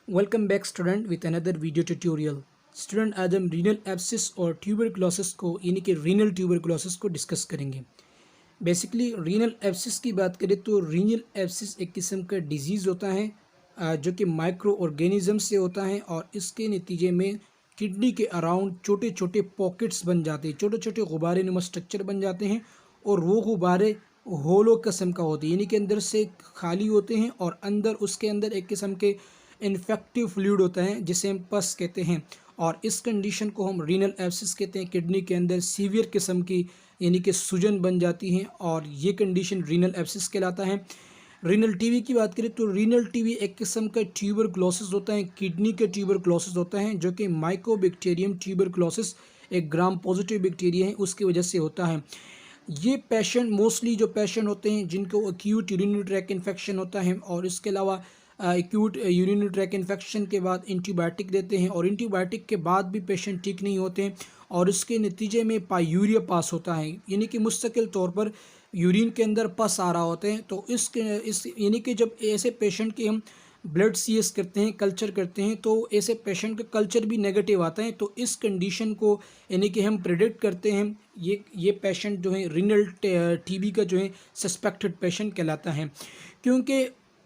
Welcome back student with another video tutorial. Student आज हम renal abscess और tuberculosis को यानी कि रीनल ट्यूबरकुलोसिस को डिस्कस करेंगे। बेसिकली रीनल एब्सिस की बात करें तो रीनल एब्सिस एक किस्म का डिजीज़ होता है जो कि माइक्रो ऑर्गेनिज्म से होता है और इसके नतीजे में किडनी के अराउंड छोटे छोटे पॉकेट्स बन जाते हैं, छोटे छोटे गुब्बारे नुमा स्ट्रक्चर बन जाते हैं और वो गुब्बारे होलो किस्म का होते हैं, यानी कि अंदर से खाली होते हैं और अंदर उसके अंदर एक किस्म के इन्फेक्टिव फ्लूइड होता है जिसे हम पस कहते हैं। और इस कंडीशन को हम रीनल एब्सिस कहते हैं। किडनी के अंदर सीवियर किस्म की यानी कि सूजन बन जाती है और ये कंडीशन रीनल एब्सिस कहलाता है। रीनल टीबी की बात करें तो रीनल टीबी एक किस्म का ट्यूबरकुलोसिस होता है, किडनी का ट्यूबरकुलोसिस होता है जो कि माइकोबैक्टीरियम ट्यूबरकुलोसिस एक ग्राम पॉजिटिव बैक्टीरिया है उसकी वजह से होता है। ये पेशेंट मोस्टली जो पेशेंट होते हैं जिनको एक्यूट यूरिनरी ट्रैक इन्फेक्शन होता है और इसके अलावा एक्यूट यूरिनरी ट्रैक इन्फेक्शन के बाद एंटीबायोटिक देते हैं और एंटीबायोटिक के बाद भी पेशेंट ठीक नहीं होते हैं और इसके नतीजे में पायूरिया पास होता है, यानी कि मुस्तकिल तौर पर यूरिन के अंदर पस आ रहा होते हैं। तो इस यानी कि जब ऐसे पेशेंट की हम ब्लड सीएस करते हैं, कल्चर करते हैं, तो ऐसे पेशेंट का कल्चर भी नेगेटिव आता है। तो इस कंडीशन को यानी कि हम प्रेडिक्ट करते हैं ये पेशेंट जो है रीनल टीबी का जो है सस्पेक्टेड पेशेंट कहलाता है, क्योंकि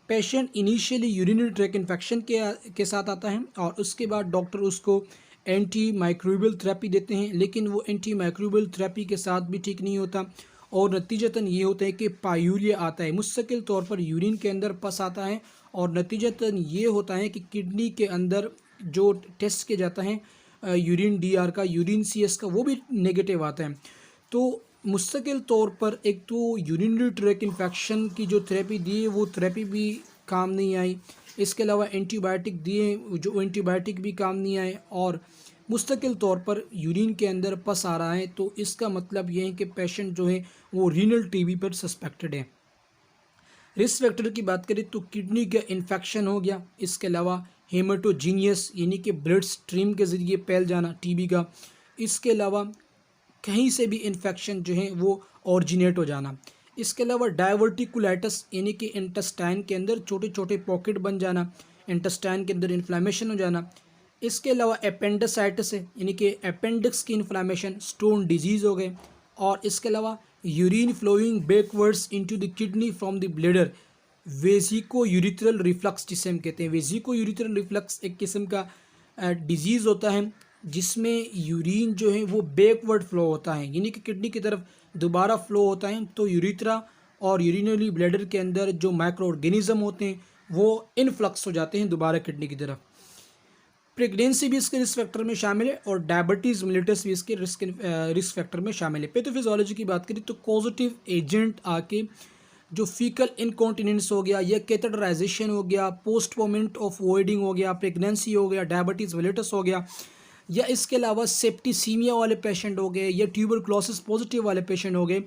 patient initially urinary track infection के साथ आता है और उसके बाद डॉक्टर उसको एंटी माइक्रोबियल थेरेपी देते हैं, लेकिन वो एंटी माइक्रोबियल थेरेपी के साथ भी ठीक नहीं होता और नतीजतन ये होता है कि पायूरिया आता है, मुस्तकिल तौर पर यूरिन के अंदर पस आता है और नतीजतन ये होता है कि किडनी के अंदर जो टेस्ट किया जाता है यूरिन डीआर का, यूरिन सीएस का, वो भी नेगेटिव आता है। तो मुस्तकिल तौर पर एक तो यूरिनरी ट्रैक इन्फेक्शन की जो थेरेपी दी है वो थेरेपी भी काम नहीं आई, इसके अलावा एंटीबायोटिक दिए जो एंटीबायोटिक भी काम नहीं आए और मुस्तकिल तौर पर यूरिन के अंदर पस आ रहा है। तो इसका मतलब ये है कि पेशेंट जो है वो रीनल टीबी पर सस्पेक्टेड है। रिस्क फैक्टर की बात करें तो किडनी का इन्फेक्शन हो गया, इसके अलावा हेमाटोजीनियस यानी कि ब्लड स्ट्रीम के ज़रिए फैल जाना टीबी का, इसके अलावा कहीं से भी इन्फेक्शन जो है वो ओरिजिनेट हो जाना, इसके अलावा डायवर्टिकुलाइटिस यानी कि इंटेस्टाइन के अंदर छोटे छोटे पॉकेट बन जाना, इंटेस्टाइन के अंदर इन्फ्लामेशन हो जाना, इसके अलावा अपेंडिसाइटिस है यानी कि अपेंडिक्स की इन्फ्लामेशन, स्टोन डिजीज़ हो गए और इसके अलावा urine flowing backwards into the kidney from the bladder, vesico ureteral reflux जिसे हम कहते हैं। वेजिको यूरिथ्रल रिफ्लक्स एक किस्म का डिजीज़ होता है जिसमें यूरिन जो है वो बैकवर्ड फ्लो होता है, यानी कि किडनी की तरफ दोबारा फ्लो होता है। तो यूरिथ्रा और यूरिनरी ब्लैडर के अंदर जो माइक्रो ऑर्गेनिज्म होते हैं वो इनफ्लक्स हो जाते हैं दोबारा किडनी की तरफ। प्रेगनेंसी भी इसके रिस्क फैक्टर में शामिल है और डायबिटीज़ मिलिटस भी इसके रिस्क फैक्टर में शामिल है। पैथोफिजियोलॉजी की बात करें तो पॉजिटिव एजेंट आके जो फीकल इनकॉन्टिनेंस हो गया या कैथेटराइजेशन हो गया, पोस्टपोनमेंट ऑफ वॉइडिंग हो गया, प्रेगनेंसी हो गया, डायबिटीज़ मिलिटस हो गया, या इसके अलावा सेप्टिसीमिया वाले पेशेंट हो गए या ट्यूबरकुलोसिस पॉजिटिव वाले पेशेंट हो गए,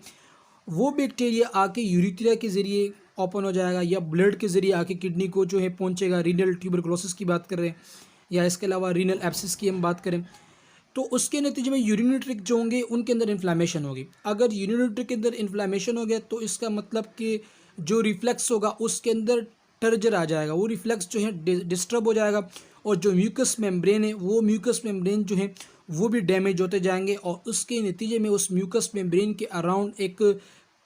वो बैक्टीरिया आके यूरिथ्रिया के ज़रिए ओपन हो जाएगा या ब्लड के ज़रिए आके किडनी को जो है पहुंचेगा। रीनल ट्यूबरकुलोसिस की बात कर रहे हैं या इसके अलावा रीनल एब्सिस की हम बात करें तो उसके नतीजे में यूरिनरी ट्रैक्ट जो होंगे उनके अंदर इन्फ्लामेशन होगी। अगर यूरिनरी ट्रैक्ट के अंदर इन्फ्लामेशन हो गया तो इसका मतलब कि जो रिफ्लेक्स होगा उसके अंदर टर्जर आ जाएगा, वो रिफ्लेक्स जो है डिस्टर्ब हो जाएगा और जो म्यूकस मेम्ब्रेन है वो म्यूकस मेम्ब्रेन जो है वो भी डैमेज होते जाएंगे और उसके नतीजे में उस म्यूकस मेम्ब्रेन के अराउंड एक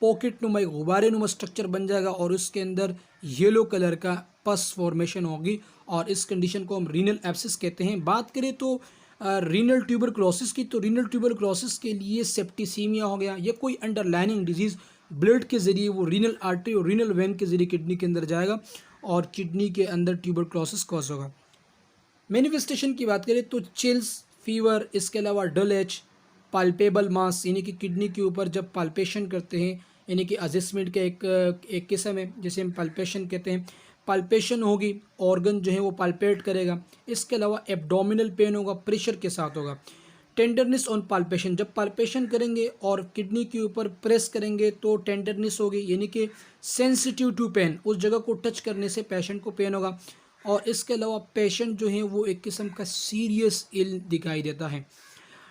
पॉकेट नुमा गुब्बारे नुमा स्ट्रक्चर बन जाएगा और उसके अंदर येलो कलर का पस फॉर्मेशन होगी और इस कंडीशन को हम रीनल एब्सिस कहते हैं। बात करें तो रीनल ट्यूबरकुलोसिस की, तो रीनल ट्यूबरकुलोसिस के लिए सेप्टिसीमिया हो गया या कोई अंडरलाइनिंग डिजीज़ ब्लड के ज़रिए वो रीनल आर्टरी और रीनल वेन के ज़रिए किडनी के अंदर जाएगा और किडनी के अंदर ट्यूबरकुलोसिस कॉज होगा। मैनिफेस्टेशन की बात करें तो चिल्स, फीवर, इसके अलावा डल एच, पाल्पेबल मास यानी कि किडनी के ऊपर जब पाल्पेशन करते हैं यानी कि असेसमेंट का एक किस्म है जिसे हम पाल्पेशन कहते हैं, पाल्पेशन होगी, ऑर्गन जो है वो पाल्पेट करेगा, इसके अलावा एब्डोमिनल पेन होगा, प्रेशर के साथ होगा, टेंडरनेस ऑन पाल्पेशन, जब पाल्पेशन करेंगे और किडनी के ऊपर प्रेस करेंगे तो टेंडरनेस होगी यानी कि सेंसिटिव टू पेन, उस जगह को टच करने से पेशेंट को पेन होगा और इसके अलावा पेशेंट जो है वो एक किस्म का सीरियस इल दिखाई देता है।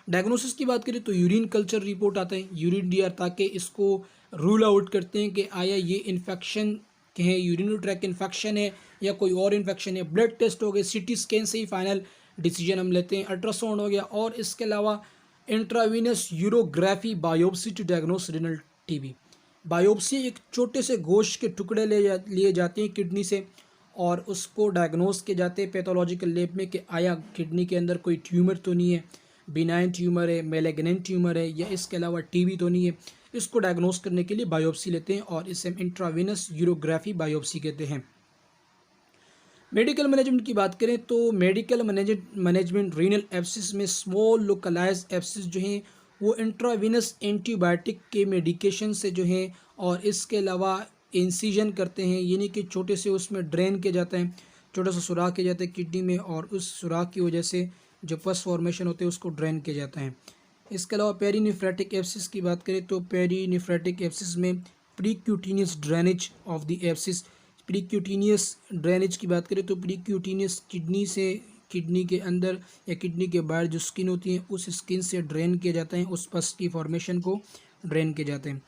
डायग्नोसिस की बात करें तो यूरिन कल्चर रिपोर्ट आता है, यूरिन डीआर, ताकि इसको रूल आउट करते हैं कि आया ये इन्फेक्शन कहें यूरिनरी ट्रैक इन्फेक्शन है या कोई और इन्फेक्शन है, ब्लड टेस्ट हो गए, सीटी स्कैन से ही फाइनल डिसीजन हम लेते हैं, अल्ट्रासाउंड हो गया, और इसके अलावा intravenous urography biopsy to diagnose renal TB. Biopsy एक छोटे से गोश्त के टुकड़े लिए जाते हैं किडनी से और उसको डायग्नोस किए जाते हैं पैथोलॉजिकल लैब में कि आया किडनी के अंदर कोई ट्यूमर तो नहीं है, बिनाइन ट्यूमर है, मेलेग्नेंट ट्यूमर है, या इसके अलावा टीबी तो नहीं है। इसको डायग्नोस करने के लिए बायोप्सी लेते हैं और इसे हम इंट्रावीनस यूरोग्राफी बायोप्सी कहते हैं। मेडिकल मैनेजमेंट की बात करें तो मेडिकल मैनेजमेंट रीनल एब्सिस में स्मॉल लोकलाइज एब्सिस जो हैं वो इंट्रावीनस एंटीबायोटिक के मेडिकेशन से जो हैं और इसके अलावा इंसिजन करते हैं, यानी कि छोटे से उसमें ड्रेन किया जाता है, छोटा सा सुराख किया जाता है किडनी में और उस सुराख की वजह से जो पस फॉर्मेशन होते हैं उसको ड्रेन किया जाता है। इसके अलावा पेरीनिफ्रेटिक एब्सिस की बात करें तो पेरीनिफ्रेटिक एब्सिस में percutaneous drainage of the abscess, percutaneous drainage की बात करें तो प्रीक्यूटिनियस किडनी के अंदर या किडनी के बाहर जो स्किन होती है उस स्किन से ड्रेन किया जाता है, उस पस की फॉर्मेशन को ड्रेन किए जाते हैं।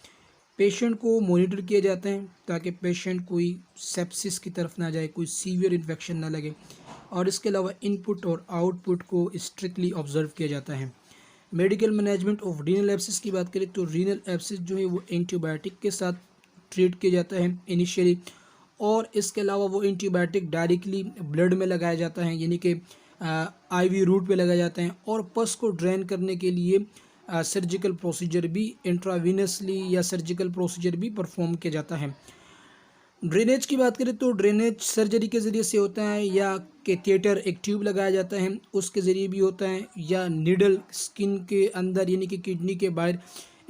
पेशेंट को मॉनिटर किया जाता है ताकि पेशेंट कोई सेप्सिस की तरफ ना जाए, कोई सीवियर इन्फेक्शन ना लगे, और इसके अलावा इनपुट और आउटपुट को स्ट्रिक्टली ऑब्जर्व किया जाता है। Medical management of renal abscess की बात करें तो रीनल एब्सिस जो है वो एंटीबायोटिक के साथ ट्रीट किया जाता है इनिशियली, और इसके अलावा वो एंटीबायोटिक डायरेक्टली ब्लड में लगाया जाता है, यानी कि आईवी रूट पे लगाया जाता है, और पस को ड्रेन करने के लिए सर्जिकल प्रोसीजर भी इंट्रावीनसली या सर्जिकल प्रोसीजर भी परफॉर्म किया जाता है। ड्रेनेज की बात करें तो ड्रेनेज सर्जरी के ज़रिए से होता है या कैथेटर एक ट्यूब लगाया जाता है उसके ज़रिए भी होता है, या नीडल स्किन के अंदर यानी कि किडनी के बाहर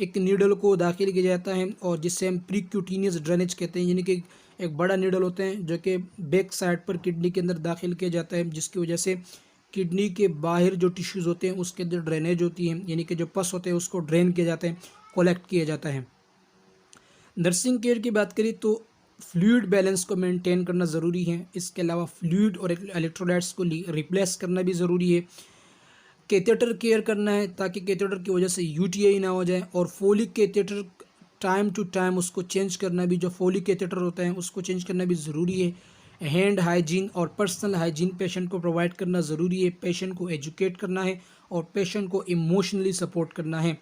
एक नीडल को दाखिल किया जाता है और जिससे हम प्रीक्यूटिनियस ड्रेनेज कहते हैं, यानी कि एक बड़ा नीडल होता है जो कि बैक साइड पर किडनी के अंदर दाखिल किया जाता है, जिसकी वजह से किडनी के बाहर जो टिश्यूज़ होते हैं उसके अंदर ड्रेनेज होती है, यानी कि जो पस होते हैं उसको ड्रेन किया जाता है, कलेक्ट किया जाता है। नर्सिंग केयर की बात करें तो फ्लूइड बैलेंस को मेंटेन करना ज़रूरी है, इसके अलावा फ्लूइड और इलेक्ट्रोलाइट्स को रिप्लेस करना भी ज़रूरी है। कैथेटर केयर करना है ताकि कैथेटर की वजह से यूटीआई ना हो जाए, और Foley catheter time to time उसको चेंज करना भी, जो फोलिक कैथेटर होता है उसको चेंज करना भी ज़रूरी है। हैंड हाइजीन और पर्सनल हाइजीन पेशेंट को प्रोवाइड करना ज़रूरी है, पेशेंट को एजुकेट करना है और पेशेंट को इमोशनली सपोर्ट करना है।